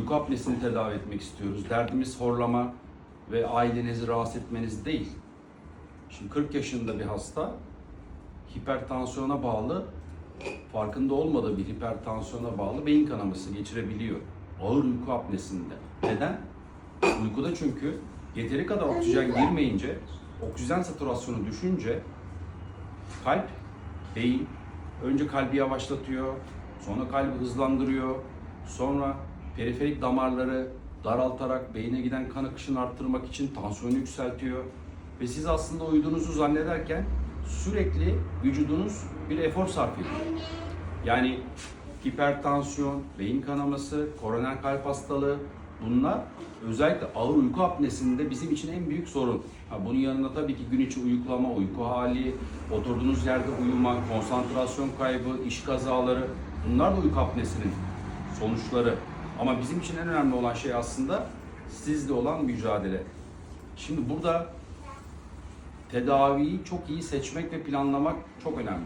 uyku apnesini tedavi etmek istiyoruz. Derdimiz horlama ve ailenizi rahatsız etmeniz değil. Şimdi 40 yaşında bir hasta hipertansiyona bağlı, farkında olmadığı bir hipertansiyona bağlı beyin kanaması geçirebiliyor. Ağır uyku apnesinde. Neden? Uykuda çünkü yeteri kadar oksijen girmeyince, oksijen satürasyonu düşünce kalp, beyin önce kalbi yavaşlatıyor, sonra kalbi hızlandırıyor, sonra periferik damarları daraltarak beyine giden kan akışını arttırmak için tansiyonu yükseltiyor. Ve siz aslında uyuduğunuzu zannederken sürekli vücudunuz bir efor sarf ediyor. Yani hipertansiyon, beyin kanaması, koroner kalp hastalığı, bunlar özellikle ağır uyku apnesinde bizim için en büyük sorun. Bunun yanında tabii ki gün içi uyuklama, uyku hali, oturduğunuz yerde uyuma, konsantrasyon kaybı, iş kazaları, bunlar da uyku apnesinin sonuçları. Ama bizim için en önemli olan şey aslında sizle olan mücadele. Şimdi burada tedaviyi çok iyi seçmek ve planlamak çok önemli.